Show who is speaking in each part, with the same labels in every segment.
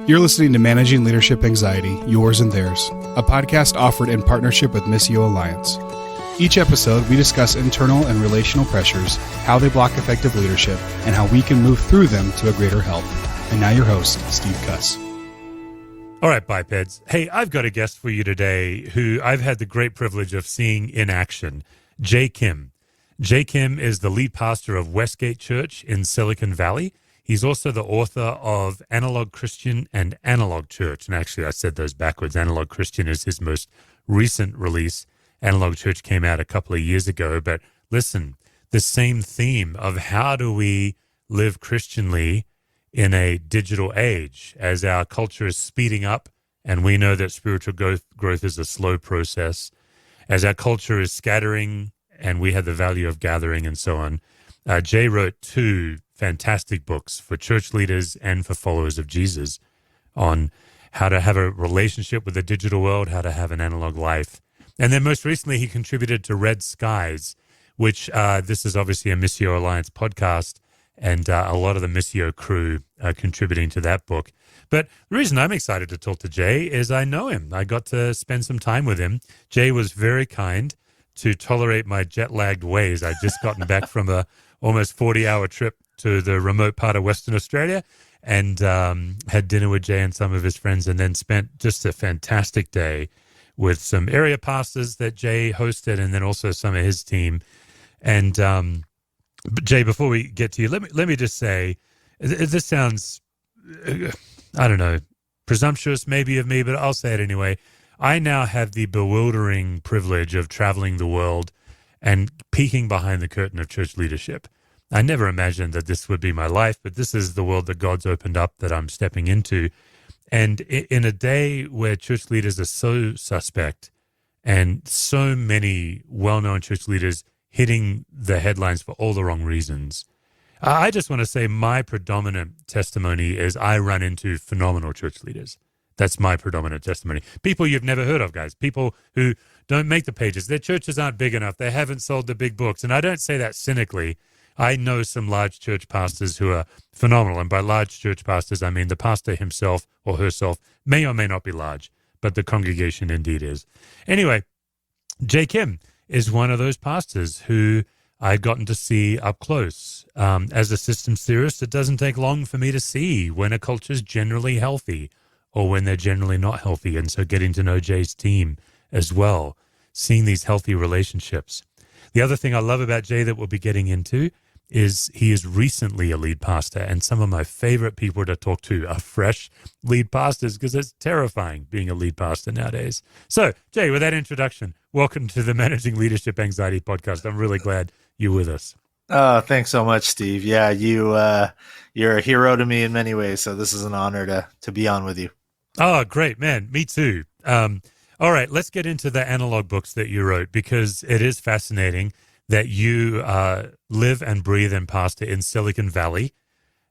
Speaker 1: You're listening to Managing Leadership Anxiety, Yours and Theirs, a podcast offered in partnership with Missio Alliance. Each episode, we discuss internal and relational pressures, how they block effective leadership, and how we can move through them to a greater health. And now your host, Steve Cuss.
Speaker 2: All right, bipeds. Hey, I've got a guest for you today who I've had the great privilege of seeing in action, Jay Kim. Jay Kim is the lead pastor of WestGate Church in Silicon Valley. He's also the author of Analog Christian and Analog Church. And actually, I said those backwards. Analog Christian is his most recent release. Analog Church came out a couple of years ago. But listen, the same theme of how do we live Christianly in a digital age as our culture is speeding up, and we know that spiritual growth is a slow process, as our culture is scattering and we have the value of gathering and so on. Jay wrote two fantastic books for church leaders and for followers of Jesus on how to have a relationship with the digital world, how to have an analog life. And then most recently, he contributed to Red Skies, which this is obviously a Missio Alliance podcast, and a lot of the Missio crew are contributing to that book. But the reason I'm excited to talk to Jay is I know him. I got to spend some time with him. Jay was very kind to tolerate my jet-lagged ways. I'd just gotten back from a almost 40-hour trip to the remote part of Western Australia and had dinner with Jay and some of his friends, and then spent just a fantastic day with some area pastors that Jay hosted and then also some of his team. And but Jay, before we get to you, let me just say, this sounds, I don't know, presumptuous maybe of me, but I'll say it anyway. I now have the bewildering privilege of traveling the world and peeking behind the curtain of church leadership. I never imagined that this would be my life, but this is the world that God's opened up that I'm stepping into. And in a day where church leaders are so suspect and so many well-known church leaders hitting the headlines for all the wrong reasons, I just want to say my predominant testimony is I run into phenomenal church leaders. That's my predominant testimony. People you've never heard of, guys. People who don't make the pages. Their churches aren't big enough. They haven't sold the big books. And I don't say that cynically. I know some large church pastors who are phenomenal. And by large church pastors, I mean the pastor himself or herself may or may not be large, but the congregation indeed is. Anyway, Jay Kim is one of those pastors who I'd gotten to see up close. As a systems theorist, it doesn't take long for me to see when a culture is generally healthy or when they're generally not healthy. And so getting to know Jay's team as well, seeing these healthy relationships. The other thing I love about Jay that we'll be getting into is he is recently a lead pastor, and some of my favorite people to talk to are fresh lead pastors because it's terrifying being a lead pastor nowadays. So, Jay, with that introduction, welcome to the Managing Leadership Anxiety podcast. I'm really glad you're with us.
Speaker 3: Oh, thanks so much, Steve. Yeah, you're a hero to me in many ways, so this is an honor to be on with you.
Speaker 2: Oh, great, man. Me too. All right, let's get into the analog books that you wrote, because it is fascinating that you live and breathe and pastor in Silicon Valley,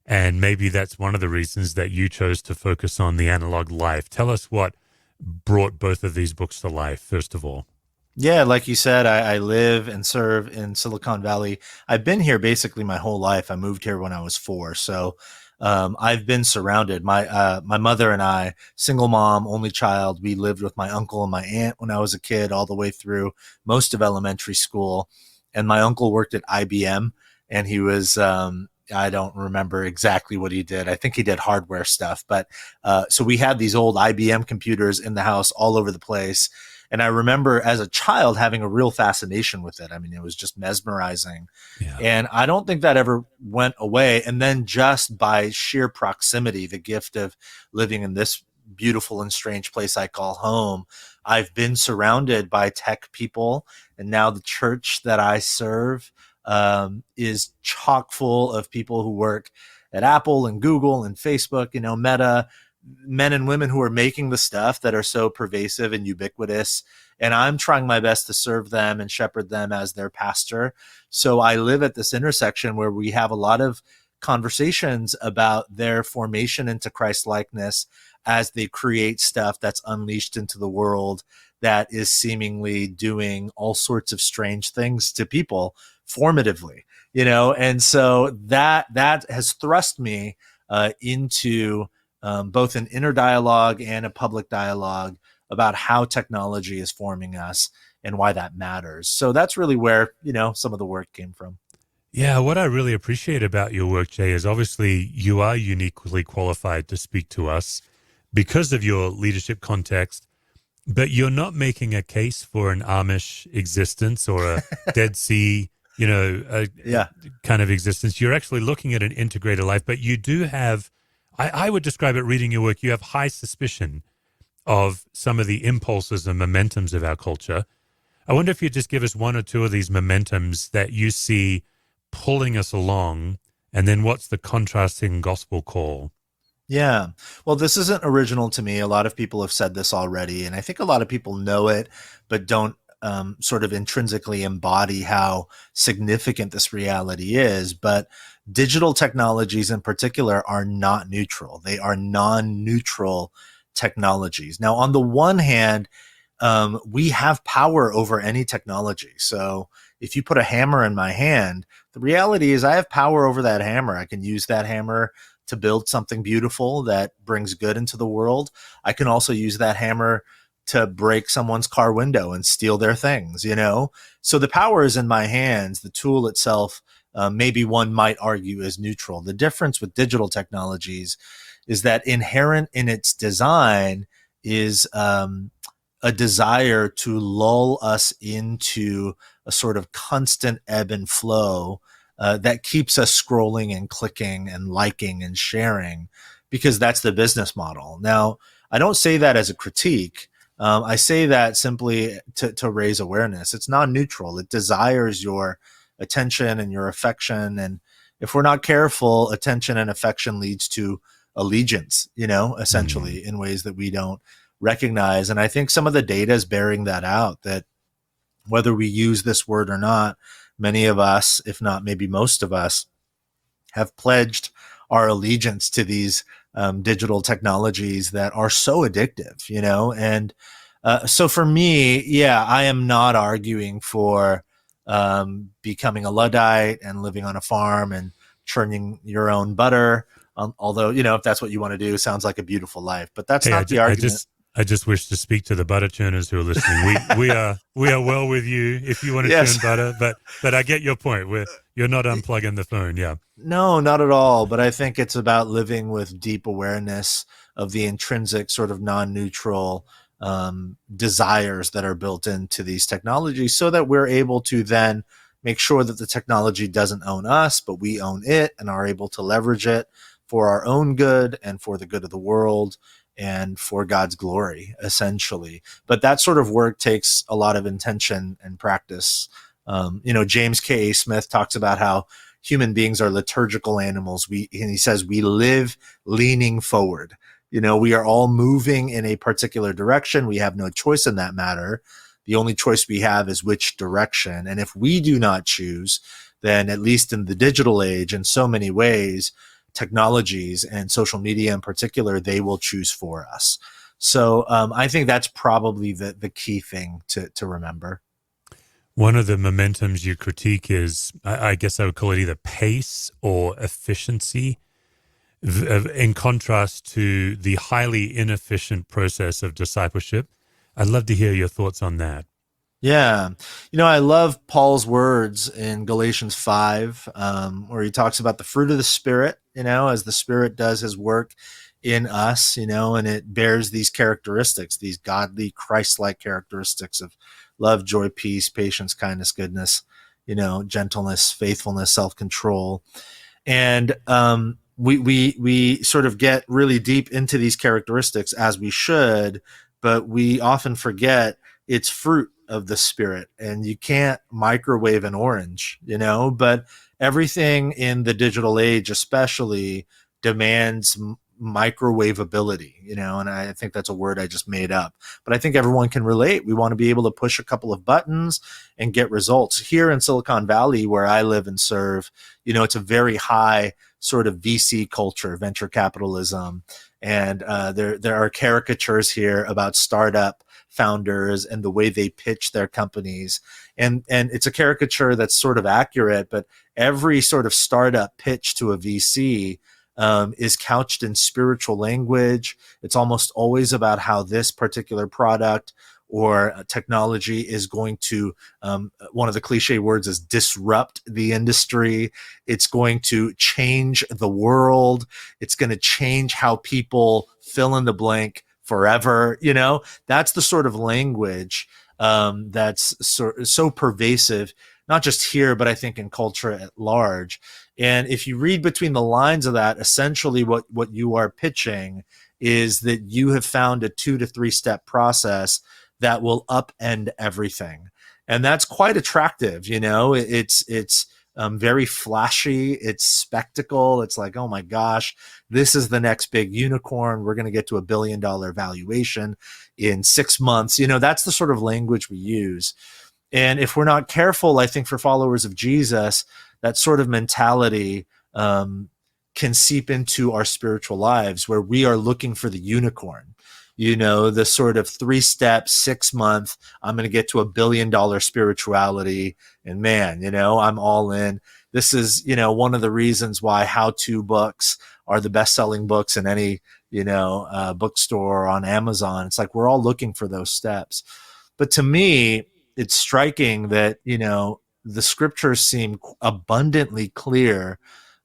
Speaker 2: and maybe that's one of the reasons that you chose to focus on the analog life. Tell us what brought both of these books to life, first of all.
Speaker 3: Yeah, like you said, I live and serve in Silicon Valley. I've been here basically my whole life. I moved here when I was 4, so I've been surrounded. My mother and I, single mom, only child, we lived with my uncle and my aunt when I was a kid all the way through most of elementary school. And my uncle worked at IBM, and he was, I don't remember exactly what he did. I think he did hardware stuff. But so we had these old IBM computers in the house all over the place. And I remember as a child having a real fascination with it. I mean, it was just mesmerizing. Yeah. And I don't think that ever went away. And then just by sheer proximity, the gift of living in this beautiful and strange place I call home, I've been surrounded by tech people. And now the church that I serve is chock full of people who work at Apple and Google and Facebook, Meta, men and women who are making the stuff that are so pervasive and ubiquitous. And I'm trying my best to serve them and shepherd them as their pastor. So I live at this intersection where we have a lot of conversations about their formation into Christ-likeness as they create stuff that's unleashed into the world that is seemingly doing all sorts of strange things to people formatively, and so that has thrust me into both an inner dialogue and a public dialogue about how technology is forming us and why that matters. So that's really where, some of the work came from.
Speaker 2: Yeah, what I really appreciate about your work, Jay, is obviously you are uniquely qualified to speak to us because of your leadership context, but you're not making a case for an Amish existence or a Dead Sea, kind of existence. You're actually looking at an integrated life, but you do have, I would describe it reading your work, you have high suspicion of some of the impulses and momentums of our culture. I wonder if you'd just give us one or two of these momentums that you see pulling us along, and then what's the contrasting gospel call?
Speaker 3: Yeah. Well, this isn't original to me. A lot of people have said this already, and I think a lot of people know it, but don't sort of intrinsically embody how significant this reality is. But digital technologies in particular are not neutral. They are non-neutral technologies. Now, on the one hand, we have power over any technology. So if you put a hammer in my hand, the reality is I have power over that hammer. I can use that hammer to build something beautiful that brings good into the world. I can also use that hammer to break someone's car window and steal their things, So the power is in my hands. The tool itself, maybe one might argue, is neutral. The difference with digital technologies is that inherent in its design is a desire to lull us into a sort of constant ebb and flow that keeps us scrolling and clicking and liking and sharing, because that's the business model. Now, I don't say that as a critique. I say that simply to raise awareness. It's non-neutral. It desires your attention and your affection. And if we're not careful, attention and affection leads to allegiance, essentially in ways that we don't recognize. And I think some of the data is bearing that out, that whether we use this word or not, many of us, if not maybe most of us, have pledged our allegiance to these digital technologies that are so addictive, And so for me, I am not arguing for becoming a Luddite and living on a farm and churning your own butter. Although, if that's what you want to do, sounds like a beautiful life. But that's not the argument.
Speaker 2: I just wish to speak to the butter churners who are listening. We are well with you if you want to churn butter, but I get your point. You're not unplugging the phone, yeah.
Speaker 3: No, not at all. But I think it's about living with deep awareness of the intrinsic sort of non-neutral desires that are built into these technologies, so that we're able to then make sure that the technology doesn't own us, but we own it and are able to leverage it for our own good and for the good of the world and for God's glory, essentially. But that sort of work takes a lot of intention and practice. James K. A. Smith talks about how human beings are liturgical animals. And he says we live leaning forward. We are all moving in a particular direction. We have no choice in that matter. The only choice we have is which direction. And if we do not choose, then at least in the digital age, in so many ways, technologies and social media in particular, they will choose for us. So I think that's probably the key thing to remember.
Speaker 2: One of the momentums you critique is, I guess I would call it either pace or efficiency, in contrast to the highly inefficient process of discipleship. I'd love to hear your thoughts on that.
Speaker 3: Yeah. I love Paul's words in Galatians 5, where he talks about the fruit of the Spirit, as the Spirit does his work in us, and it bears these characteristics, these godly, Christ-like characteristics of love, joy, peace, patience, kindness, goodness, gentleness, faithfulness, self-control. And we sort of get really deep into these characteristics, as we should, but we often forget it's fruit of the Spirit, and you can't microwave an orange, but everything in the digital age especially demands microwavability, and I think that's a word I just made up, but I think everyone can relate. We want to be able to push a couple of buttons and get results. Here in Silicon Valley, where I live and serve, it's a very high sort of VC culture, venture capitalism, and there are caricatures here about startup founders and the way they pitch their companies. And it's a caricature that's sort of accurate, but every sort of startup pitch to a VC is couched in spiritual language. It's almost always about how this particular product or technology is going to, one of the cliche words is disrupt the industry. It's going to change the world. It's going to change how people fill in the blank forever. That's the sort of language that's so pervasive, not just here, but I think in culture at large. And if you read between the lines of that, essentially what you are pitching is that you have found a 2 to 3 step process that will upend everything. And that's quite attractive. It's very flashy. It's spectacle. It's like, oh my gosh, this is the next big unicorn. We're going to get to $1 billion valuation in 6 months. That's the sort of language we use. And if we're not careful, I think for followers of Jesus, that sort of mentality can seep into our spiritual lives where we are looking for the unicorn. The sort of 3-step, 6-month, I'm going to get to $1 billion spirituality. And man, I'm all in. This is, one of the reasons why how-to books are the best-selling books in any, bookstore or on Amazon. It's like we're all looking for those steps. But to me, it's striking that, the scriptures seem abundantly clear.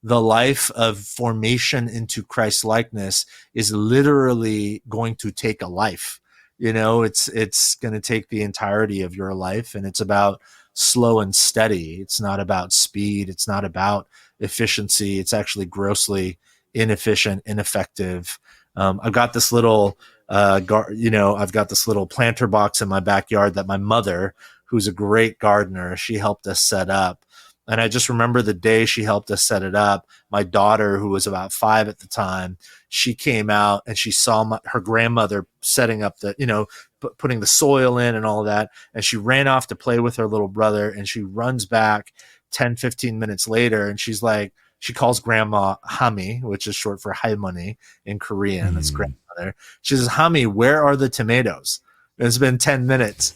Speaker 3: The life of formation into Christ likeness is literally going to take a life. It's going to take the entirety of your life, and it's about slow and steady. It's not about speed. It's not about efficiency. It's actually grossly inefficient, ineffective. I've got this little, I've got this little planter box in my backyard that my mother, who's a great gardener, she helped us set up. And I just remember the day she helped us set it up. My daughter, who was about 5 at the time, she came out and she saw her grandmother setting up putting the soil in and all of that. And she ran off to play with her little brother. And she runs back 10, 15 minutes later. And she's like, she calls grandma Hami, which is short for Haimani in Korean. That's grandmother. She says, Hami, where are the tomatoes? It's been 10 minutes,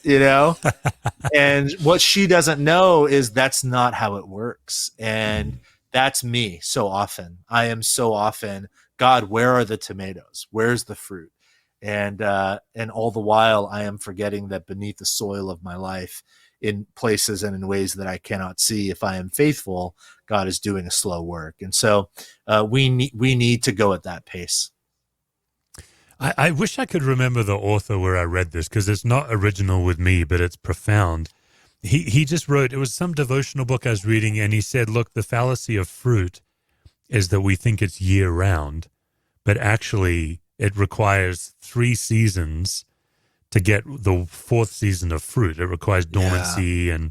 Speaker 3: And what she doesn't know is that's not how it works. And that's me so often. I am so often, God, where are the tomatoes? Where's the fruit? And all the while I am forgetting that beneath the soil of my life, in places and in ways that I cannot see, if I am faithful, God is doing a slow work. And so we need to go at that pace.
Speaker 2: I wish I could remember the author where I read this, because it's not original with me, but it's profound. He just wrote, it was some devotional book I was reading, and he said, look, the fallacy of fruit is that we think it's year round, but actually it requires 3 seasons to get the 4th season of fruit. It requires dormancy. Yeah.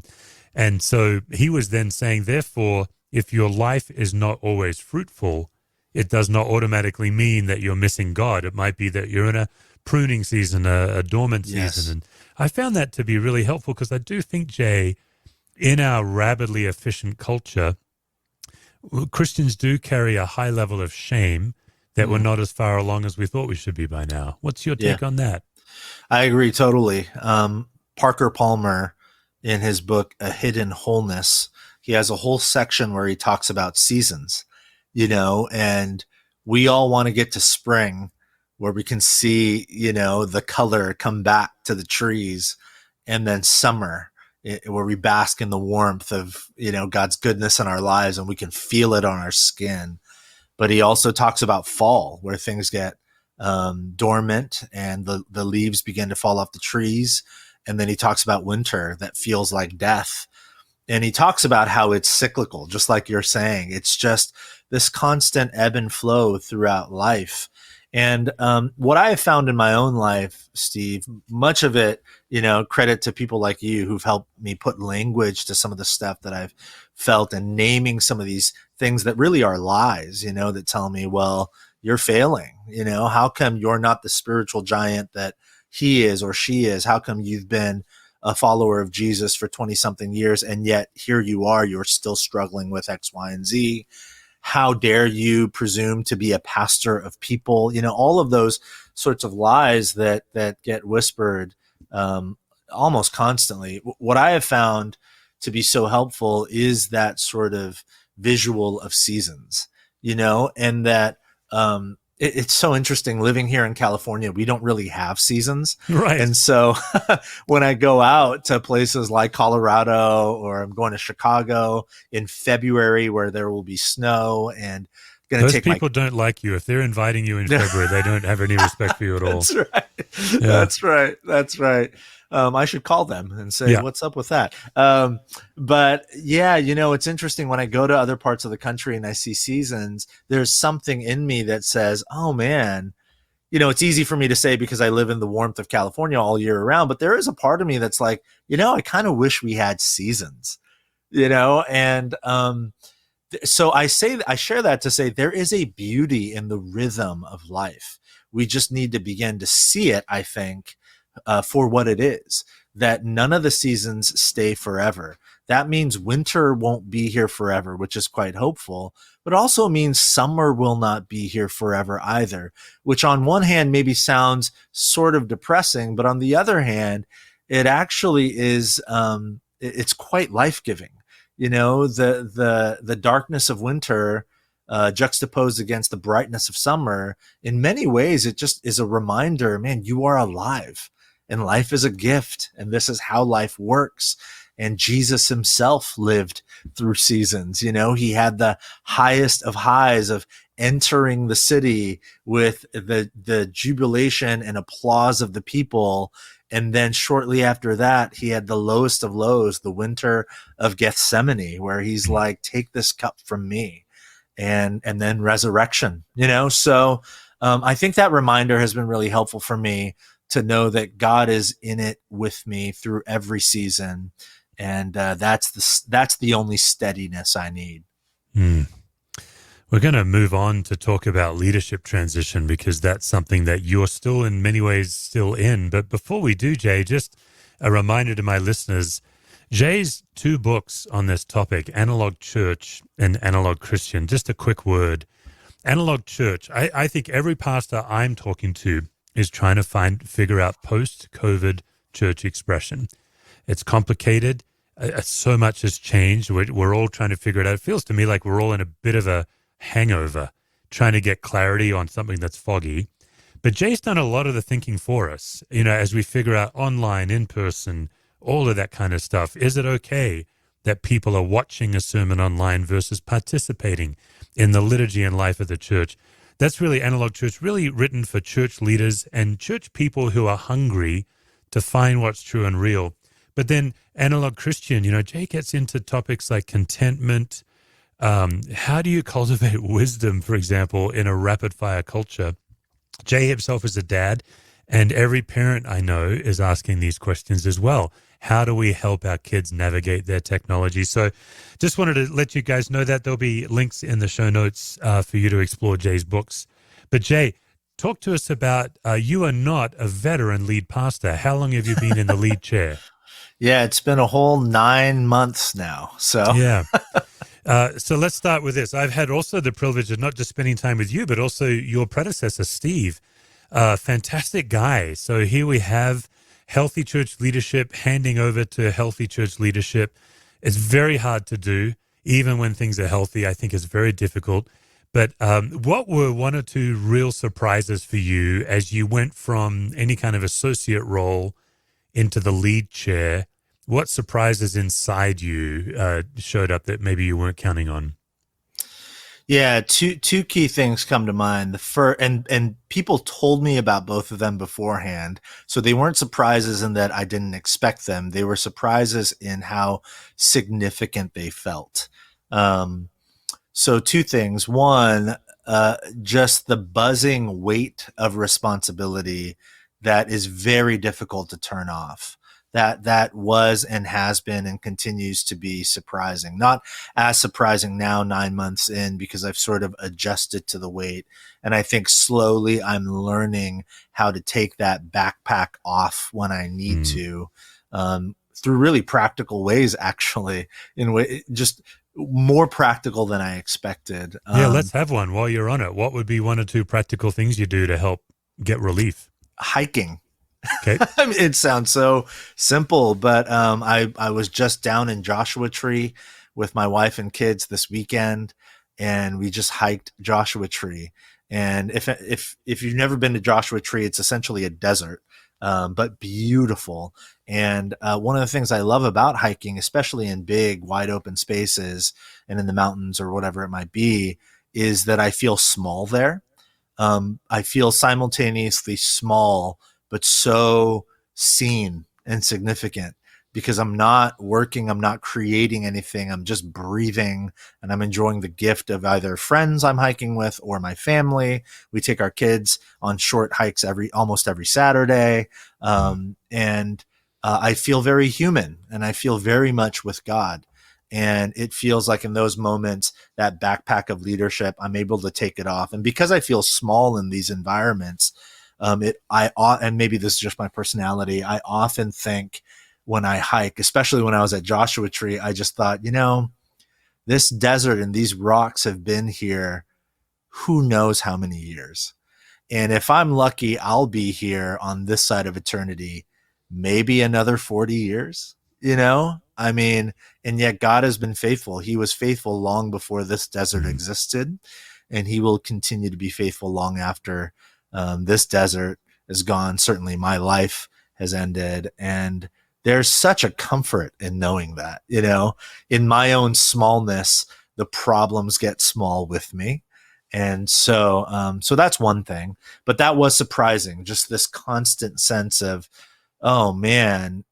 Speaker 2: And so he was then saying, therefore, if your life is not always fruitful, it does not automatically mean that you're missing God. It might be that you're in a pruning season, a dormant season. And I found that to be really helpful, because I do think, Jay, in our rapidly efficient culture, Christians do carry a high level of shame that we're not as far along as we thought we should be by now. What's your take on that?
Speaker 3: I agree totally. Parker Palmer, in his book, A Hidden Wholeness, he has a whole section where he talks about seasons. And we all want to get to spring where we can see, the color come back to the trees, and then summer where we bask in the warmth of, God's goodness in our lives and we can feel it on our skin. But he also talks about fall, where things get dormant and the leaves begin to fall off the trees. And then he talks about winter that feels like death. And he talks about how it's cyclical, just like you're saying. It's just this constant ebb and flow throughout life. And what I have found in my own life, Steve, much of it, credit to people like you who've helped me put language to some of the stuff that I've felt, and naming some of these things that really are lies, that tell me, well, you're failing. How come you're not the spiritual giant that he is or she is? How come you've been a follower of Jesus for 20 something years, and yet here you are, you're still struggling with X, Y, and Z? How dare you presume to be a pastor of people? All of those sorts of lies that get whispered almost constantly. What I have found to be so helpful is that sort of visual of seasons. and that it's so interesting living here in California. We don't really have seasons.
Speaker 2: Right.
Speaker 3: And so when I go out to places like Colorado, or I'm going to Chicago in February where there will be snow, and going to
Speaker 2: Those
Speaker 3: take
Speaker 2: people don't like you. If they're inviting you in February, they don't have any respect for you at all.
Speaker 3: That's right.
Speaker 2: Yeah.
Speaker 3: That's right. I should call them and say,
Speaker 2: Yeah.
Speaker 3: what's up with that? But yeah, it's interesting when I go to other parts of the country and I see seasons, there's something in me that says, oh man, it's easy for me to say because I live in the warmth of California all year round, but there is a part of me that's like, I kind of wish we had seasons, and, so I share that to say there is a beauty in the rhythm of life. We just need to begin to see it, I think, for what it is, that none of the seasons stay forever. That means winter won't be here forever, which is quite hopeful, but also means summer will not be here forever either, which on one hand maybe sounds sort of depressing, but on the other hand, it actually is, it's quite life-giving. The darkness of winter juxtaposed against the brightness of summer, in many ways, it just is a reminder, man, you are alive and life is a gift, and this is how life works. And Jesus himself lived through seasons. He had the highest of highs of entering the city with the jubilation and applause of the people. And then shortly after that, he had the lowest of lows, the winter of Gethsemane, where he's like, take this cup from me, and then resurrection, So I think that reminder has been really helpful for me to know that God is in it with me through every season. And that's the only steadiness I need.
Speaker 2: We're going to move on to talk about leadership transition, because that's something that you're still in many ways still in. But before we do, Jay, just a reminder to my listeners, Jay's 2 books on this topic, Analog Church and Analog Christian. Just a quick word. Analog Church, I think every pastor I'm talking to is trying to figure out post-COVID church expression. It's complicated. So much has changed. We're all trying to figure it out. It feels to me like we're all in a bit of a hangover, trying to get clarity on something that's foggy. But Jay's done a lot of the thinking for us, as we figure out online, in person, all of that kind of stuff. Is it okay that people are watching a sermon online versus participating in the liturgy and life of the church? That's really Analog Church, really written for church leaders and church people who are hungry to find what's true and real. But then Analog Christian, Jay gets into topics like contentment. How do you cultivate wisdom, for example, in a rapid-fire culture? Jay himself is a dad, and every parent I know is asking these questions as well. How do we help our kids navigate their technology? So just wanted to let you guys know that there'll be links in the show notes for you to explore Jay's books. But Jay, talk to us about, you are not a veteran lead pastor. How long have you been in the lead chair?
Speaker 3: Yeah, it's been a whole 9 months now. So
Speaker 2: yeah. So let's start with this. I've had also the privilege of not just spending time with you, but also your predecessor, Steve. Fantastic guy. So here we have healthy church leadership handing over to healthy church leadership. It's very hard to do, even when things are healthy. I think it's very difficult. But what were 1 or 2 real surprises for you as you went from any kind of associate role into the lead chair? What surprises inside you showed up that maybe you weren't counting on?
Speaker 3: Yeah, two key things come to mind. The first, and people told me about both of them beforehand, so they weren't surprises in that I didn't expect them. They were surprises in how significant they felt. So 2 things. One, just the buzzing weight of responsibility that is very difficult to turn off. That was and has been and continues to be surprising. Not as surprising now, 9 months in, because I've sort of adjusted to the weight. And I think slowly I'm learning how to take that backpack off when I need to, through really practical ways, actually, just more practical than I expected.
Speaker 2: Yeah, let's have one while you're on it. What would be 1 or 2 practical things you do to help get relief?
Speaker 3: Hiking.
Speaker 2: Okay.
Speaker 3: I mean, it sounds so simple, but I was just down in Joshua Tree with my wife and kids this weekend, and we just hiked Joshua Tree. And if you've never been to Joshua Tree, it's essentially a desert, but beautiful. And one of the things I love about hiking, especially in big, wide open spaces and in the mountains or whatever it might be, is that I feel small there. I feel simultaneously small, but so seen and significant because I'm not working, I'm not creating anything, I'm just breathing, and I'm enjoying the gift of either friends I'm hiking with or my family. We take our kids on short hikes almost every Saturday, and I feel very human, and I feel very much with God. And it feels like in those moments, that backpack of leadership, I'm able to take it off. And because I feel small in these environments, and maybe this is just my personality, I often think when I hike, especially when I was at Joshua Tree, I just thought, this desert and these rocks have been here who knows how many years. And if I'm lucky, I'll be here on this side of eternity, maybe another 40 years, I mean, and yet God has been faithful. He was faithful long before this desert existed, and he will continue to be faithful long after this desert is gone. Certainly my life has ended. And there's such a comfort in knowing that, in my own smallness, the problems get small with me. And so that's one thing, but that was surprising. Just this constant sense of, oh man,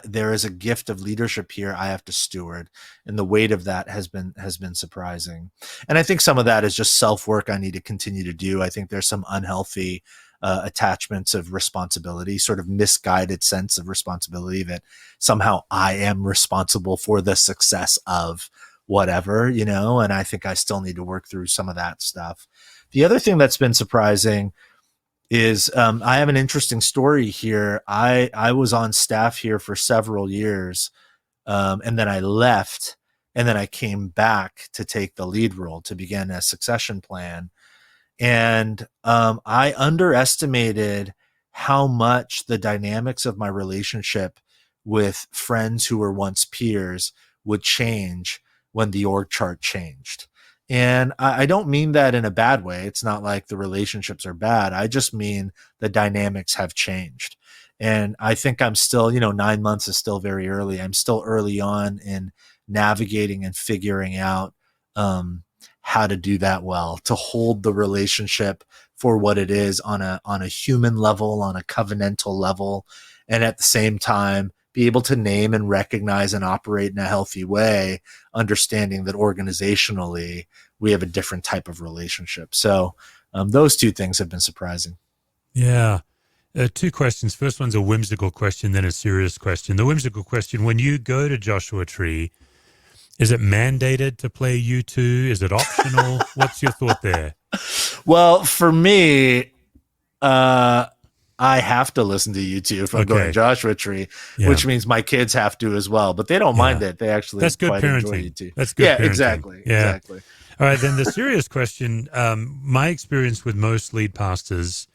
Speaker 3: there is a gift of leadership here I have to steward, and the weight of that has been surprising. And I think some of that is just self-work I need to continue to do. I think there's some unhealthy attachments of responsibility, sort of misguided sense of responsibility that somehow I am responsible for the success of whatever, and I think I still need to work through some of that stuff. The other thing that's been surprising is I have an interesting story here. I was on staff here for several years, and then I left, and then I came back to take the lead role to begin a succession plan. And I underestimated how much the dynamics of my relationship with friends who were once peers would change when the org chart changed. And I don't mean that in a bad way. It's not like the relationships are bad. I just mean the dynamics have changed. And I think I'm still, 9 months is still very early. I'm still early on in navigating and figuring out how to do that well, to hold the relationship for what it is on a human level, on a covenantal level, and at the same time be able to name and recognize and operate in a healthy way, understanding that organizationally we have a different type of relationship. So those two things have been surprising.
Speaker 2: Yeah. Two questions. First one's a whimsical question, then a serious question. The whimsical question, when you go to Joshua Tree, is it mandated to play U2? Is it optional? What's your thought there?
Speaker 3: Well, for me, I have to listen to U2 if I'm going to Joshua Tree, which means my kids have to as well, but they don't mind it. They actually
Speaker 2: That's good
Speaker 3: quite
Speaker 2: parenting.
Speaker 3: enjoy U2.
Speaker 2: That's good parenting.
Speaker 3: Exactly.
Speaker 2: All right, then the serious question, my experience with most lead pastors,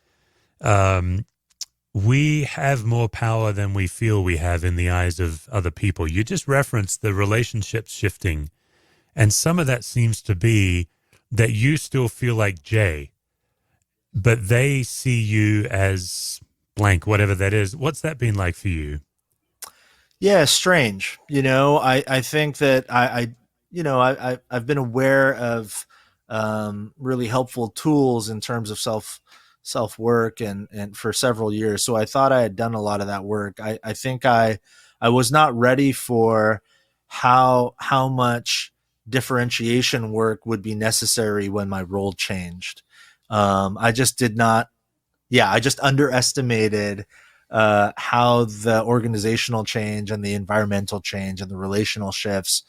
Speaker 2: we have more power than we feel we have in the eyes of other people. You just referenced the relationships shifting, and some of that seems to be that you still feel like Jay, but they see you as blank, whatever that is. What's that been like for you?
Speaker 3: Yeah, strange. I think that I've been aware of really helpful tools in terms of self-work and for several years. So I thought I had done a lot of that work. I think I was not ready for how much differentiation work would be necessary when my role changed. I just underestimated how the organizational change and the environmental change and the relational shifts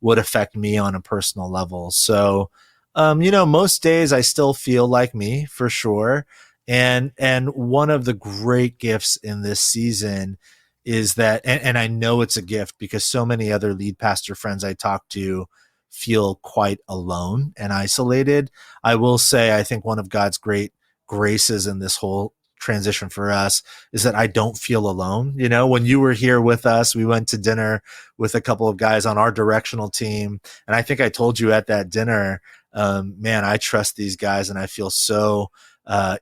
Speaker 3: would affect me on a personal level. So, most days I still feel like me for sure. And one of the great gifts in this season is that, and I know it's a gift because so many other lead pastor friends I talk to feel quite alone and isolated. I will say, I think one of God's great graces in this whole transition for us is that I don't feel alone. You know, when you were here with us, we went to dinner with a couple of guys on our directional team. And I think I told you at that dinner, man, I trust these guys and I feel so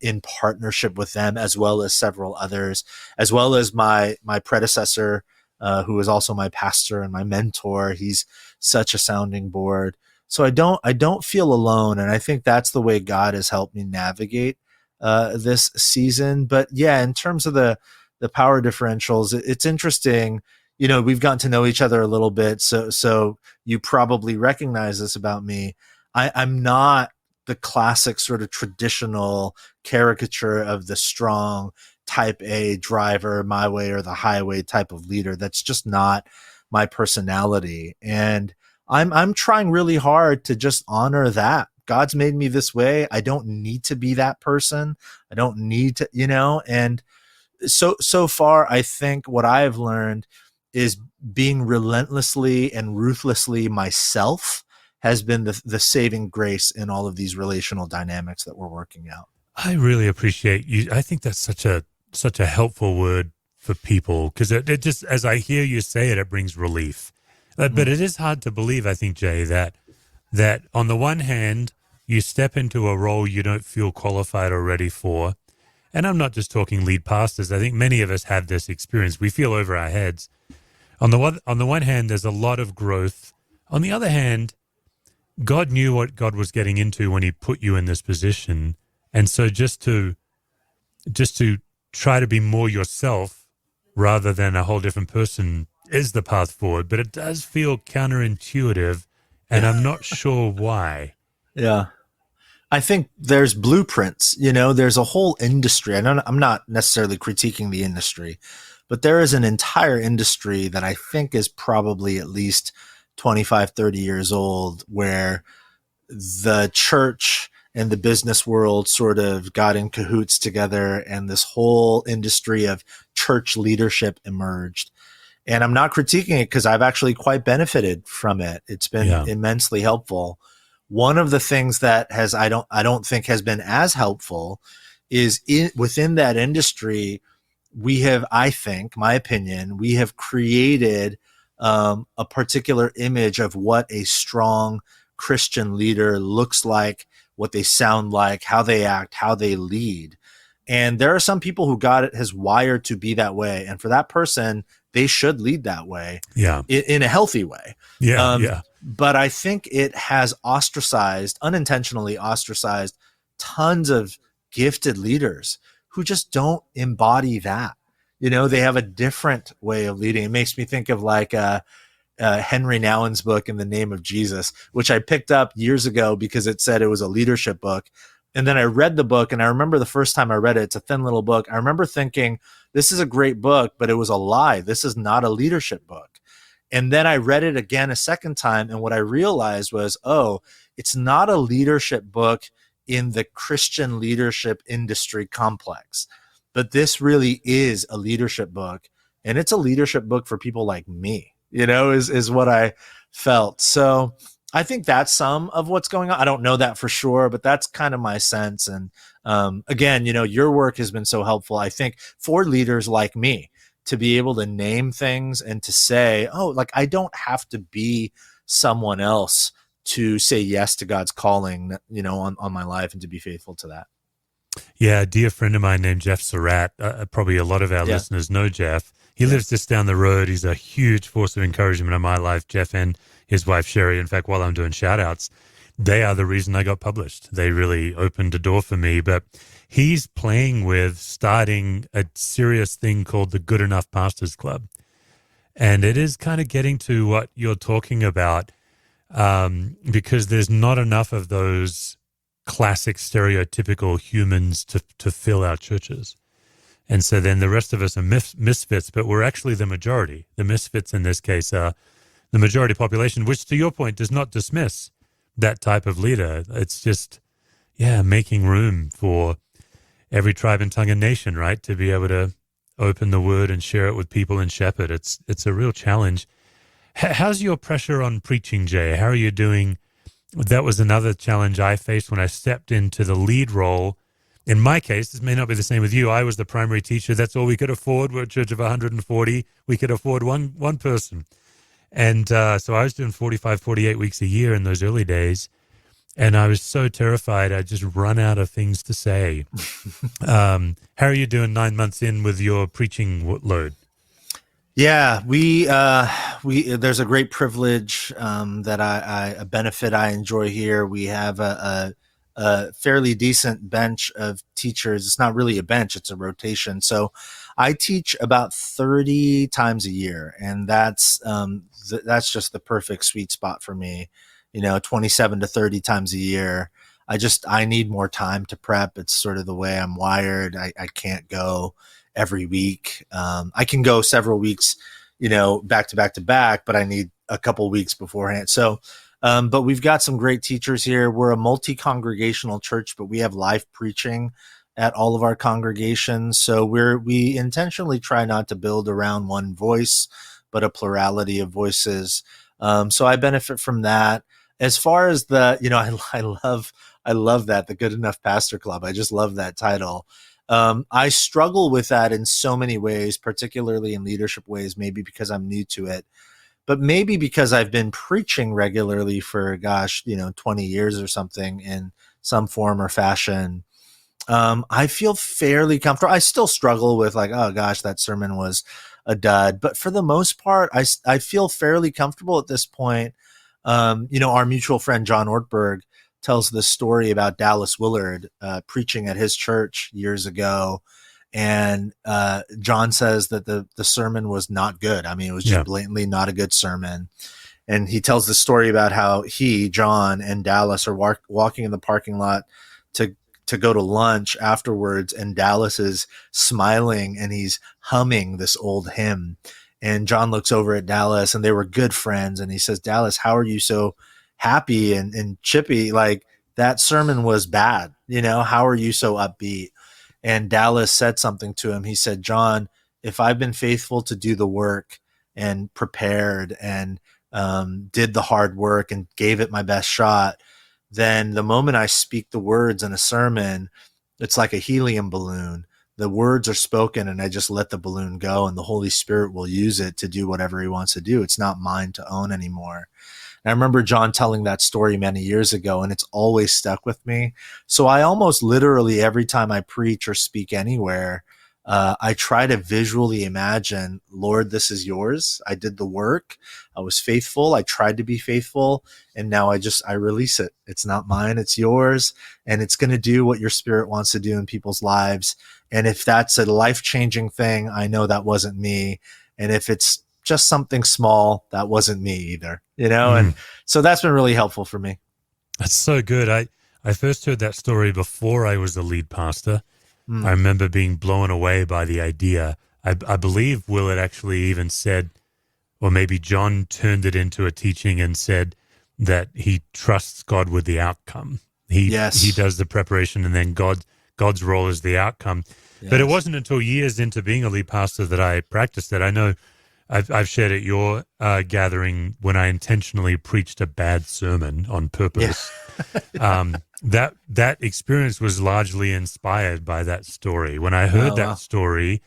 Speaker 3: in partnership with them, as well as several others, as well as my predecessor, who was also my pastor and my mentor. He's such a sounding board. So I don't feel alone. And I think that's the way God has helped me navigate this season. But yeah, in terms of the power differentials, it's interesting. You know, we've gotten to know each other a little bit. So you probably recognize this about me. I'm not the classic sort of traditional caricature of the strong type A driver, my way or the highway type of leader. That's just not my personality. And I'm trying really hard to just honor that. God's made me this way. I don't need to be that person. I don't need to, you know, and so far, I think what I have learned is being relentlessly and ruthlessly myself has been the saving grace in all of these relational dynamics that we're working out.
Speaker 2: I really appreciate you. I think that's such a helpful word for people, because it just, as I hear you say it, it brings relief. But it is hard to believe, I think, Jay, that on the one hand, you step into a role you don't feel qualified or ready for. And I'm not just talking lead pastors. I think many of us have this experience. We feel over our heads. On the one hand, there's a lot of growth. On the other hand, God knew what God was getting into when he put you in this position. And so just to try to be more yourself rather than a whole different person is the path forward. But it does feel counterintuitive, and I'm not sure why.
Speaker 3: Yeah. I think there's blueprints, you know, there's a whole industry. I'm not necessarily critiquing the industry, but there is an entire industry that I think is probably at least 25, 30 years old, where the church and the business world sort of got in cahoots together, and this whole industry of church leadership emerged. And I'm not critiquing it because I've actually quite benefited from it. It's been immensely helpful. One of the things that I don't think has been as helpful is within that industry, we have, I think, my opinion, we have created a particular image of what a strong Christian leader looks like, what they sound like, how they act, how they lead. And there are some people who God has wired to be that way. And for that person, they should lead that way in a healthy way. But I think it has unintentionally ostracized tons of gifted leaders who just don't embody that. You know, they have a different way of leading. It makes me think of like Henry Nouwen's book, In the Name of Jesus, which I picked up years ago because it said it was a leadership book. And then I read the book, and I remember the first time I read it, it's a thin little book. I remember thinking, this is a great book, but it was a lie. This is not a leadership book. And then I read it again a second time, and what I realized was, oh, it's not a leadership book in the Christian leadership industry complex, but this really is a leadership book, and it's a leadership book for people like me, you know, is what I felt. So I think that's some of what's going on. I don't know that for sure, but that's kind of my sense. And again, you know, your work has been so helpful, I think, for leaders like me to be able to name things and to say, oh, like, I don't have to be someone else to say yes to God's calling, you know, on my life, and to be faithful to that.
Speaker 2: Yeah, a dear friend of mine named Jeff Surratt, probably a lot of our listeners know Jeff. He lives just down the road. He's a huge force of encouragement in my life, Jeff and his wife, Sherry. In fact, while I'm doing shout-outs, they are the reason I got published. They really opened a door for me. But he's playing with starting a serious thing called the Good Enough Pastors Club. And it is kind of getting to what you're talking about, because there's not enough of those classic stereotypical humans to fill our churches. And so then the rest of us are misfits, but we're actually the majority. The misfits in this case are the majority population, which, to your point, does not dismiss that type of leader. It's just, making room for every tribe and tongue and nation, right, to be able to open the word and share it with people and shepherd. It's a real challenge. How's your pressure on preaching, Jay? How are you doing? That was another challenge I faced when I stepped into the lead role. in my case, this may not be the same with you. I was the primary teacher. That's all we could afford. We're a church of 140. We could afford one person. And so I was doing 45, 48 weeks a year in those early days. And I was so terrified I'd just run out of things to say. How are you doing 9 months in with your preaching load?
Speaker 3: Yeah, we there's a great privilege that a benefit I enjoy here. We have a fairly decent bench of teachers. It's not really a bench; it's a rotation. So I teach about 30 times a year, and that's just the perfect sweet spot for me. 27 to 30 times a year. I need more time to prep. It's sort of the way I'm wired. I can't go every week. I can go several weeks, back to back to back, but I need a couple weeks beforehand. So, but we've got some great teachers here. We're a multi-congregational church, but we have live preaching at all of our congregations. So we intentionally try not to build around one voice, but a plurality of voices. So I benefit from that. As far as I love that, the Good Enough Pastor Club. I just love that title. I struggle with that in so many ways, particularly in leadership ways, maybe because I'm new to it, but maybe because I've been preaching regularly for, 20 years or something in some form or fashion. I feel fairly comfortable. I still struggle with oh gosh, that sermon was a dud, but for the most part, I feel fairly comfortable at this point. Our mutual friend, John Ortberg, tells this story about Dallas Willard preaching at his church years ago. And John says that the sermon was not good. I mean, it was just blatantly not a good sermon. And he tells the story about how he, John, and Dallas are walking in the parking lot to go to lunch afterwards. And Dallas is smiling and he's humming this old hymn. And John looks over at Dallas, and they were good friends. And he says, Dallas, how are you so happy and chippy? Like, that sermon was bad. How are you so upbeat? And Dallas said something to him. He said, John, if I've been faithful to do the work and prepared and did the hard work and gave it my best shot, then the moment I speak the words in a sermon, it's like a helium balloon. The words are spoken and I just let the balloon go, and the Holy Spirit will use it to do whatever he wants to do. It's not mine to own anymore. And I remember John telling that story many years ago, and it's always stuck with me. So I almost literally, every time I preach or speak anywhere, I try to visually imagine, Lord, this is yours. I did the work. I was faithful. I tried to be faithful. And now I release it. It's not mine. It's yours. And it's going to do what your Spirit wants to do in people's lives. And if that's a life-changing thing, I know that wasn't me. And if it's just something small, that wasn't me either, And so that's been really helpful for me.
Speaker 2: That's so good. I first heard that story before I was the lead pastor. I remember being blown away by the idea. I believe Willard actually even said, or maybe John turned it into a teaching and said that he trusts God with the outcome. He does the preparation, and then God's role is the outcome. Yes. But it wasn't until years into being a lead pastor that I practiced it. I know I've shared at your gathering when I intentionally preached a bad sermon on purpose. Yeah. That experience was largely inspired by that story. When I heard that story,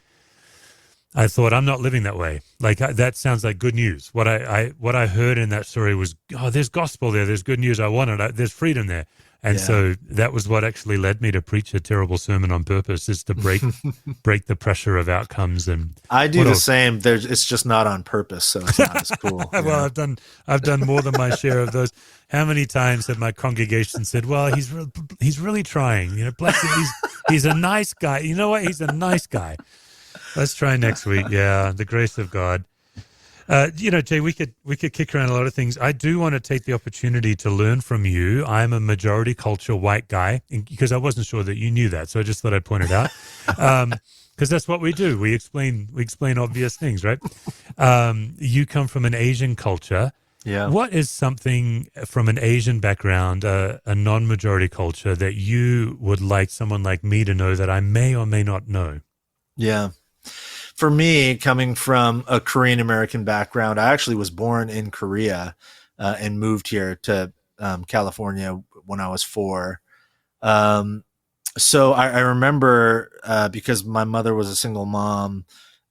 Speaker 2: I thought, I'm not living that way. Like, that sounds like good news. What I heard in that story was, there's gospel there. There's good news. I want it. There's freedom there. And so that was what actually led me to preach a terrible sermon on purpose, is to break the pressure of outcomes. And
Speaker 3: I do the same. It's just not on purpose, so it's not as cool.
Speaker 2: Well, I've done more than my share of those. How many times have my congregation said, "Well, he's really trying. Bless him. He's a nice guy. You know what? He's a nice guy." Let's try next week. Yeah, the grace of God. Jay, we could kick around a lot of things. I do want to take the opportunity to learn from you. I'm a majority culture white guy, because I wasn't sure that you knew that, so I just thought I'd point it out. Because that's what we do. We explain obvious things, right? You come from an Asian culture. Yeah. What is something from an Asian background, a non-majority culture, that you would like someone like me to know that I may or may not know?
Speaker 3: Yeah. For me, coming from a Korean American background, I actually was born in Korea and moved here to California when I was 4. So I remember because my mother was a single mom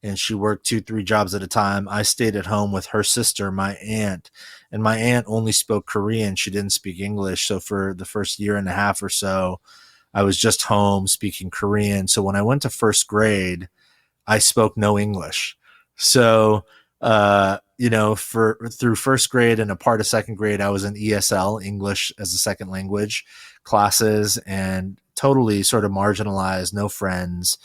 Speaker 3: and she worked 2, 3 jobs at a time. I stayed at home with her sister, my aunt, and my aunt only spoke Korean. She didn't speak English. So for the first year and a half or so, I was just home speaking Korean. So when I went to first grade, I spoke no English. So, for through first grade and a part of second grade, I was in ESL, English as a second language classes, and totally sort of marginalized, no friends.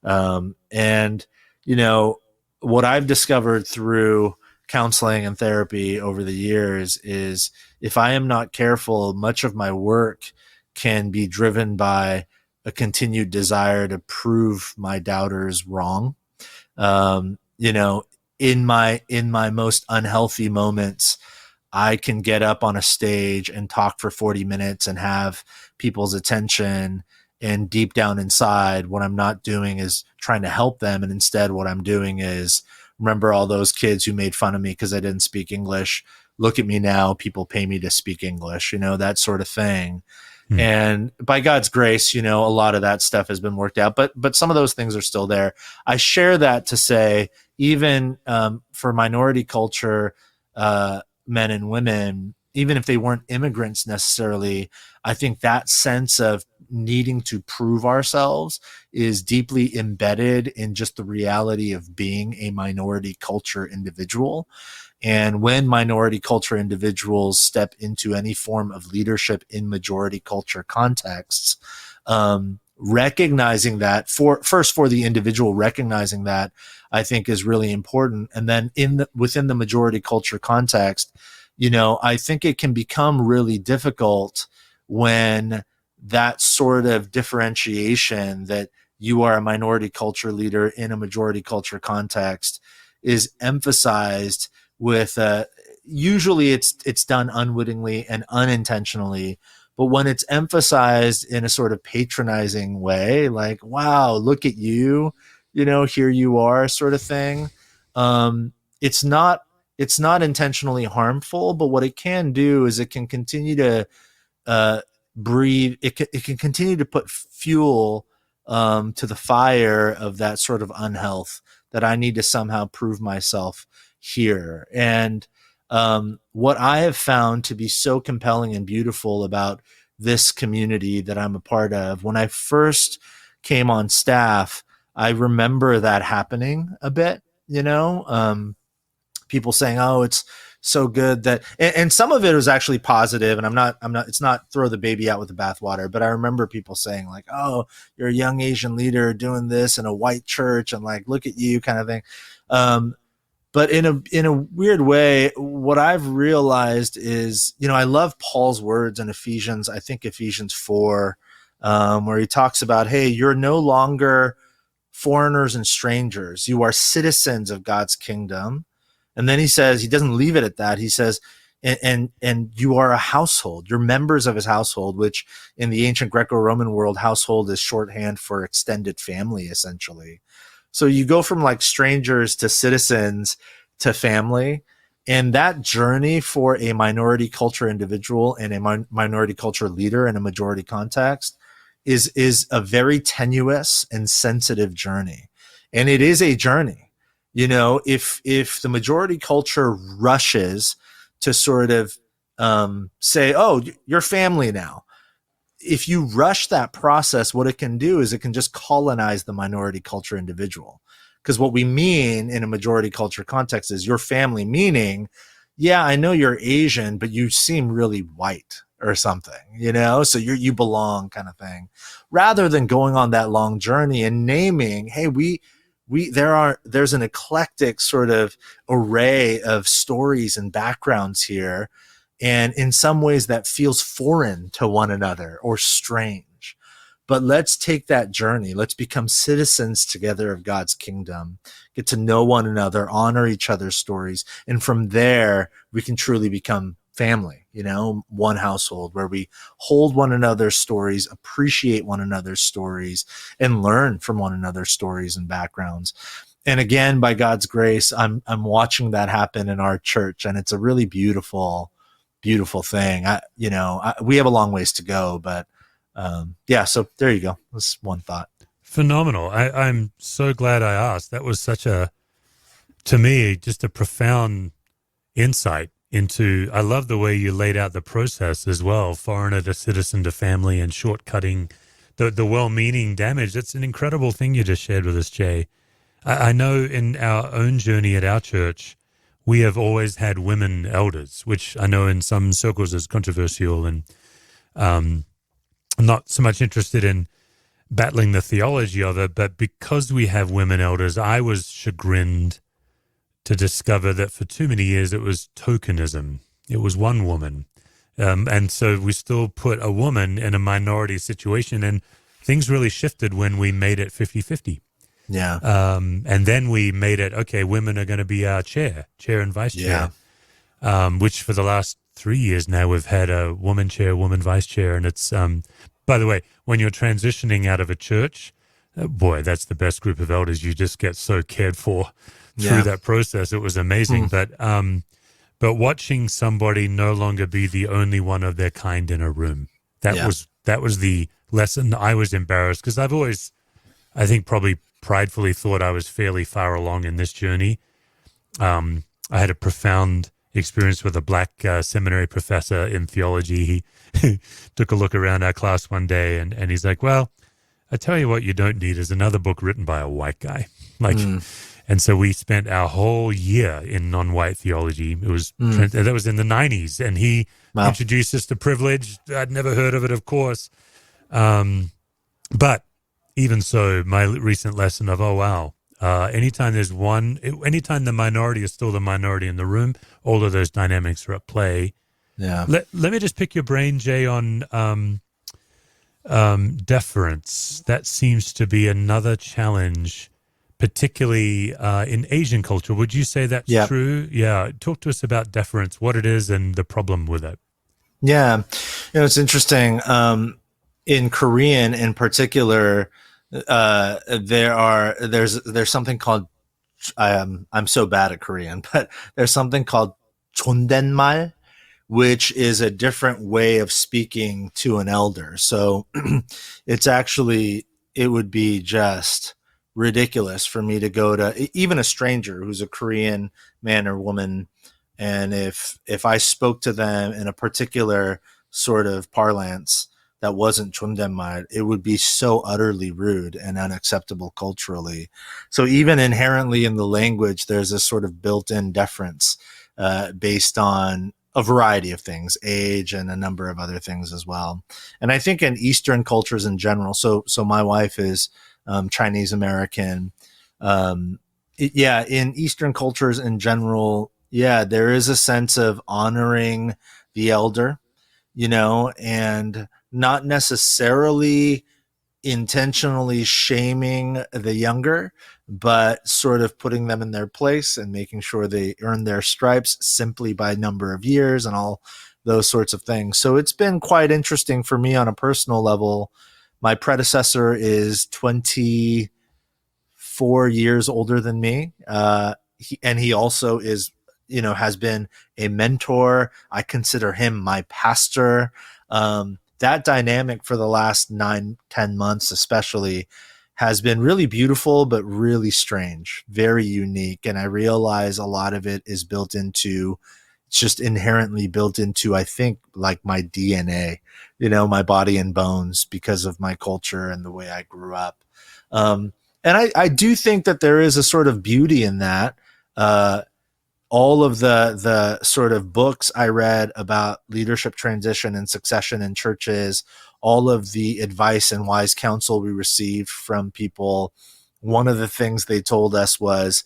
Speaker 3: And, you know, what I've discovered through counseling and therapy over the years is if I am not careful, much of my work can be driven by a continued desire to prove my doubters wrong. Um, you know, in my most unhealthy moments, I can get up on a stage and talk for 40 minutes and have people's attention. And deep down inside, what I'm not doing is trying to help them. And instead, what I'm doing is remember all those kids who made fun of me because I didn't speak English. Look at me now. People pay me to speak English, that sort of thing. And by God's grace, a lot of that stuff has been worked out, but some of those things are still there. I share that to say, even for minority culture, men and women, even if they weren't immigrants necessarily, I think that sense of needing to prove ourselves is deeply embedded in just the reality of being a minority culture individual. And when minority culture individuals step into any form of leadership in majority culture contexts, recognizing that for the individual, recognizing that I think is really important. And then within the majority culture context, I think it can become really difficult when that sort of differentiation that you are a minority culture leader in a majority culture context is emphasized with usually it's done unwittingly and unintentionally, but when it's emphasized in a sort of patronizing way, like, wow, look at you, here you are, sort of thing. It's not intentionally harmful, but what it can do is it can continue to breathe. It can continue to put fuel to the fire of that sort of unhealth that I need to somehow prove myself here. And what I have found to be so compelling and beautiful about this community that I'm a part of, when I first came on staff, I remember that happening a bit, people saying, oh, it's so good that, and some of it was actually positive, and I'm not, it's not throw the baby out with the bathwater, but I remember people saying like, oh, you're a young Asian leader doing this in a white church and like, look at you, kind of thing. But in a weird way, what I've realized is, I love Paul's words in Ephesians, I think Ephesians 4, where he talks about, hey, you're no longer foreigners and strangers. You are citizens of God's kingdom. And then he says, he doesn't leave it at that. He says, and you are a household. You're members of his household, which in the ancient Greco-Roman world, household is shorthand for extended family, essentially. So you go from like strangers to citizens to family. And that journey for a minority culture individual and a minority culture leader in a majority context is a very tenuous and sensitive journey. And it is a journey. If the majority culture rushes to sort of say, oh, you're family now, if you rush that process, what it can do is it can just colonize the minority culture individual. Because what we mean in a majority culture context is your family, meaning, yeah, I know you're Asian, but you seem really white or something, so you belong, kind of thing, rather than going on that long journey and naming, hey, there's an eclectic sort of array of stories and backgrounds here. And in some ways that feels foreign to one another or strange. But let's take that journey. Let's become citizens together of God's kingdom, get to know one another, honor each other's stories. And from there, we can truly become family, one household where we hold one another's stories, appreciate one another's stories, and learn from one another's stories and backgrounds. And again, by God's grace, I'm watching that happen in our church, and it's a really beautiful thing. We have a long ways to go, but Yeah, so there you go. That's one thought.
Speaker 2: Phenomenal. I'm so glad I asked. That was to me, just a profound insight into. I love the way you laid out the process as well, foreigner to citizen to family, and shortcutting the well-meaning damage. That's an incredible thing you just shared with us, Jay. I know in our own journey at our church, we have always had women elders, which I know in some circles is controversial, and I'm not so much interested in battling the theology of it, but because we have women elders, I was chagrined to discover that for too many years it was tokenism. It was one woman. And so we still put a woman in a minority situation, and things really shifted when we made it 50-50.
Speaker 3: Yeah.
Speaker 2: And then we made it, okay, women are going to be our chair and vice chair, which for the last 3 years now we've had a woman chair, woman vice chair. And it's, by the way, when you're transitioning out of a church, boy, that's the best group of elders. You just get so cared for through that process. It was amazing. But watching somebody no longer be the only one of their kind in a room, that was the lesson. I was embarrassed because I've always, I think, probably pridefully thought I was fairly far along in this journey. I had a profound experience with a black seminary professor in theology. He took a look around our class one day and he's like, well, I tell you what you don't need is another book written by a white guy. And so we spent our whole year in non-white theology. It was that was in the 90s, and he introduced us to privilege. I'd never heard of it, of course. But even so, my recent lesson of, anytime anytime the minority is still the minority in the room, all of those dynamics are at play.
Speaker 3: Yeah.
Speaker 2: Let me just pick your brain, Jay, on deference. That seems to be another challenge, particularly in Asian culture. Would you say that's true? Yeah. Talk to us about deference, what it is, and the problem with it.
Speaker 3: Yeah. It's interesting. In Korean in particular, there's something called, I'm so bad at Korean, but there's something called 존댓말, which is a different way of speaking to an elder. So it would be just ridiculous for me to go to even a stranger who's a Korean man or woman, and if I spoke to them in a particular sort of parlance that wasn't 존댓말, it would be so utterly rude and unacceptable culturally. So even inherently in the language, there's a sort of built-in deference based on a variety of things, age and a number of other things as well. And I think in Eastern cultures in general, so my wife is Chinese American. In Eastern cultures in general, there is a sense of honoring the elder, and not necessarily intentionally shaming the younger, but sort of putting them in their place and making sure they earn their stripes simply by number of years and all those sorts of things. So it's been quite interesting for me on a personal level. My predecessor is 24 years older than me. He also is, has been a mentor. I consider him my pastor. That dynamic for the last 9-10 months especially has been really beautiful, but really strange, very unique. And I realize a lot of it is it's just inherently built into, I think, like my DNA, my body and bones, because of my culture and the way I grew up. And I do think that there is a sort of beauty in that. All of the sort of books I read about leadership transition and succession in churches, all of the advice and wise counsel we received from people, one of the things they told us was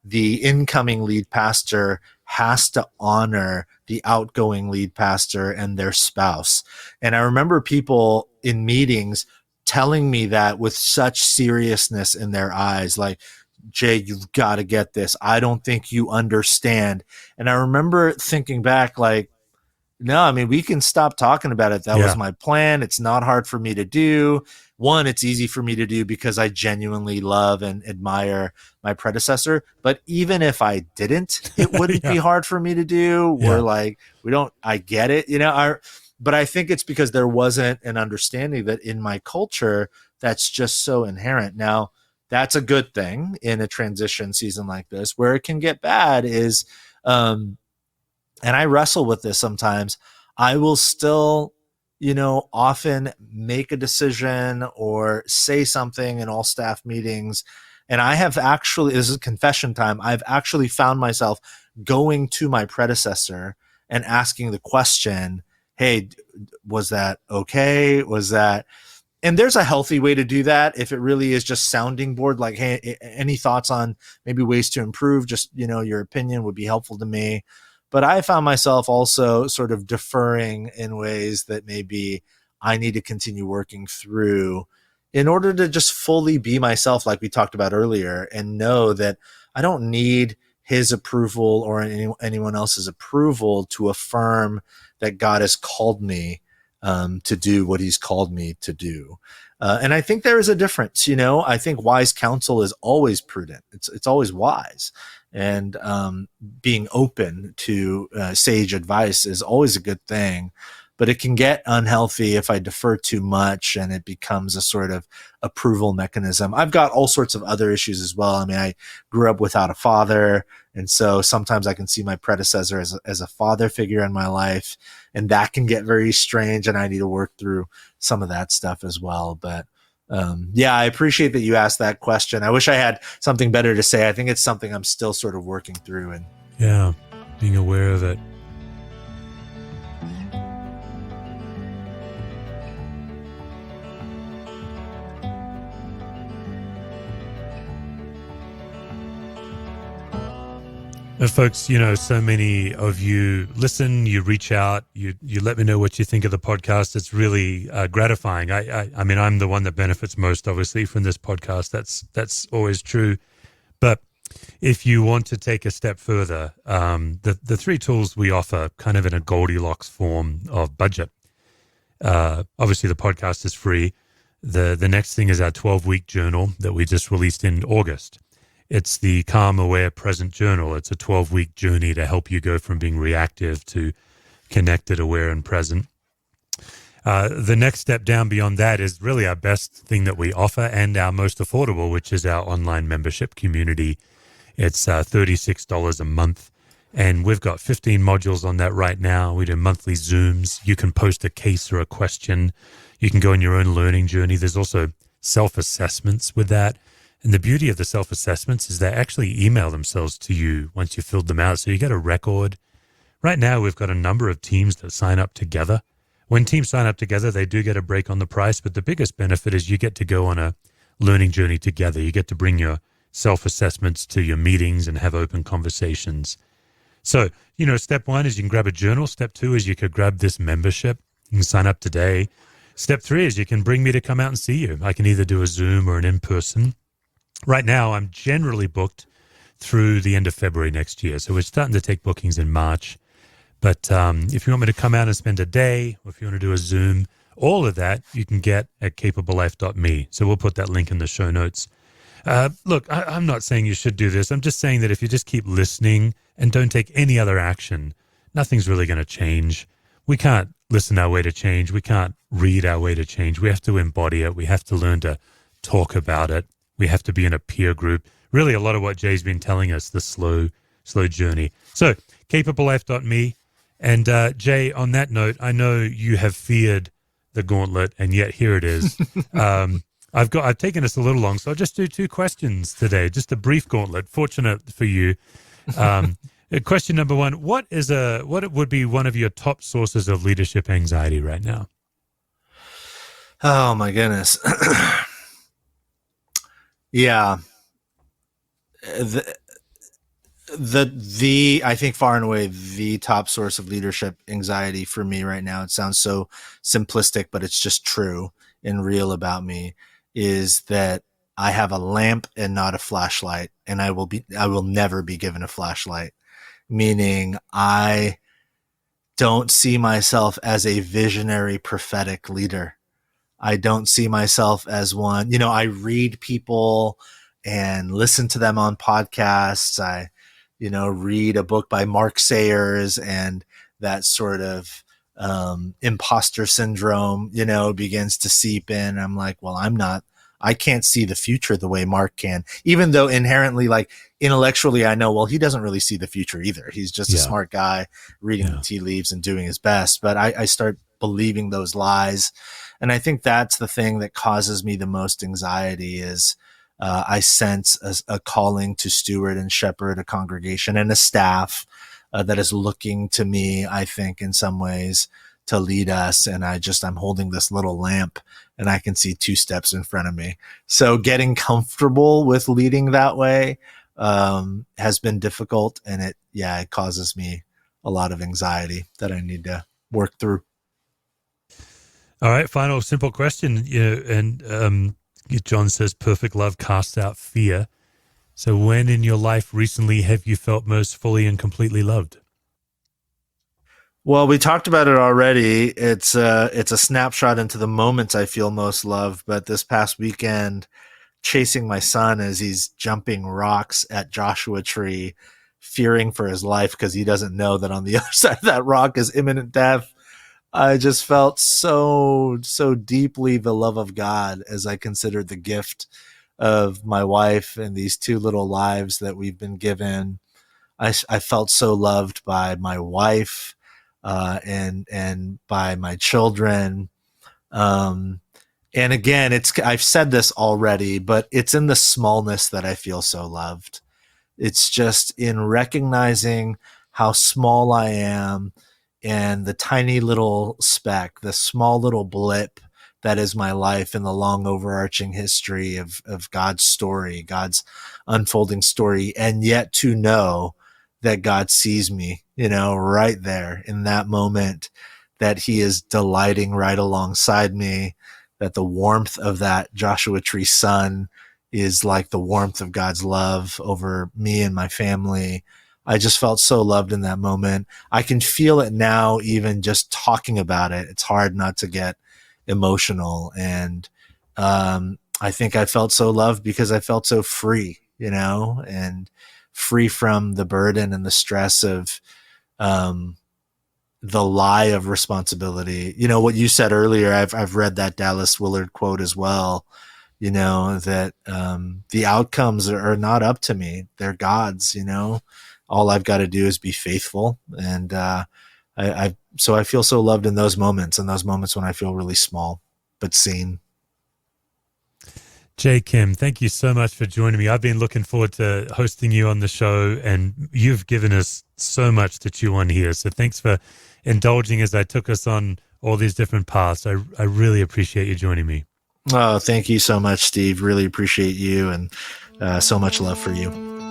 Speaker 3: the incoming lead pastor has to honor the outgoing lead pastor and their spouse. And I remember people in meetings telling me that with such seriousness in their eyes, like, Jay, you've got to get this. I don't think you understand. And I remember thinking back, like, no, I mean, we can stop talking about it. That was my plan. It's not hard for me to do. One, it's easy for me to do because I genuinely love and admire my predecessor. But even if I didn't, it wouldn't be hard for me to do. We're like, I get it. but I think it's because there wasn't an understanding that in my culture, that's just so inherent. Now, that's a good thing in a transition season like this. Where it can get bad is, and I wrestle with this sometimes, I will still, often make a decision or say something in all staff meetings. And I have actually, this is confession time, I've actually found myself going to my predecessor and asking the question, hey, was that okay? Was that, and there's a healthy way to do that. If it really is just sounding board, like, hey, any thoughts on maybe ways to improve? Just, your opinion would be helpful to me. But I found myself also sort of deferring in ways that maybe I need to continue working through in order to just fully be myself, like we talked about earlier, and know that I don't need his approval or anyone else's approval to affirm that God has called me to do what he's called me to do. And I think there is a difference. I think wise counsel is always prudent. It's always wise. And being open to sage advice is always a good thing. But it can get unhealthy if I defer too much and it becomes a sort of approval mechanism. I've got all sorts of other issues as well. I mean, I grew up without a father. And so sometimes I can see my predecessor as a father figure in my life. And that can get very strange. And I need to work through some of that stuff as well. But yeah, I appreciate that you asked that question. I wish I had something better to say. I think it's something I'm still sort of working through. And
Speaker 2: yeah, being aware of it. And folks, so many of you listen, you reach out, you let me know what you think of the podcast. It's really gratifying. I mean, I'm the one that benefits most, obviously, from this podcast. That's always true. But if you want to take a step further, the three tools we offer kind of in a Goldilocks form of budget. Obviously, the podcast is free. The next thing is our 12-week journal that we just released in August. It's the Calm, Aware, Present Journal. It's a 12-week journey to help you go from being reactive to connected, aware, and present. The next step down beyond that is really our best thing that we offer and our most affordable, which is our online membership community. It's $36 a month, and we've got 15 modules on that right now. We do monthly Zooms. You can post a case or a question. You can go on your own learning journey. There's also self-assessments with that. And the beauty of the self-assessments is they actually email themselves to you once you've filled them out. So you get a record. Right now, we've got a number of teams that sign up together. When teams sign up together, they do get a break on the price. But the biggest benefit is you get to go on a learning journey together. You get to bring your self-assessments to your meetings and have open conversations. So, step one is you can grab a journal. Step two is you could grab this membership. You can sign up today. Step three is you can bring me to come out and see you. I can either do a Zoom or an in-person. Right now, I'm generally booked through the end of February next year. So we're starting to take bookings in March. But if you want me to come out and spend a day, or if you want to do a Zoom, all of that you can get at capablelife.me. So we'll put that link in the show notes. Look, I'm not saying you should do this. I'm just saying that if you just keep listening and don't take any other action, nothing's really going to change. We can't listen our way to change. We can't read our way to change. We have to embody it. We have to learn to talk about it. We have to be in a peer group. Really, a lot of what Jay's been telling us, the slow journey. So, capablelife.me. And Jay, on that note, I know you have feared the gauntlet, and yet here it is. I've taken us a little long, so I'll just do two questions today, just a brief gauntlet. Fortunate for you. Question number one: what would be one of your top sources of leadership anxiety right now?
Speaker 3: Oh my goodness. Yeah. The I think far and away the top source of leadership anxiety for me right now, it sounds so simplistic, but it's just true and real about me, is that I have a lamp and not a flashlight, and I will never be given a flashlight, meaning I don't see myself as a visionary prophetic leader. I don't see myself as one, I read people and listen to them on podcasts. I, read a book by Mark Sayers and that sort of imposter syndrome, begins to seep in. I'm like, well, I can't see the future the way Mark can, even though inherently, like intellectually, I know, well, he doesn't really see the future either. He's just a smart guy reading the tea leaves and doing his best. But I start believing those lies. And I think that's the thing that causes me the most anxiety is I sense a calling to steward and shepherd a congregation and a staff that is looking to me, I think, in some ways to lead us. And I'm holding this little lamp and I can see 2 steps in front of me. So getting comfortable with leading that way has been difficult. And it causes me a lot of anxiety that I need to work through.
Speaker 2: All right. Final simple question. John says, perfect love casts out fear. So when in your life recently have you felt most fully and completely loved?
Speaker 3: Well, we talked about it already. It's a snapshot into the moments I feel most loved. But this past weekend, chasing my son as he's jumping rocks at Joshua Tree, fearing for his life because he doesn't know that on the other side of that rock is imminent death. I just felt so deeply the love of God as I considered the gift of my wife and these 2 little lives that we've been given. I felt so loved by my wife and by my children. And again, I've said this already, but it's in the smallness that I feel so loved. It's just in recognizing how small I am and the tiny little speck, the small little blip that is my life in the long overarching history of God's story, God's unfolding story, and yet to know that God sees me, right there in that moment, that he is delighting right alongside me, that the warmth of that Joshua Tree sun is like the warmth of God's love over me and my family. I just felt so loved in that moment. I can feel it now, even just talking about it. It's hard not to get emotional. And I think I felt so loved because I felt so free, and free from the burden and the stress of the lie of responsibility. What you said earlier, I've read that Dallas Willard quote as well, that the outcomes are not up to me. They're God's, all I've got to do is be faithful. And so I feel so loved in those moments when I feel really small, but seen.
Speaker 2: Jay Kim, thank you so much for joining me. I've been looking forward to hosting you on the show, and you've given us so much to chew on here. So thanks for indulging as I took us on all these different paths. I really appreciate you joining me.
Speaker 3: Oh, thank you so much, Steve. Really appreciate you, and so much love for you.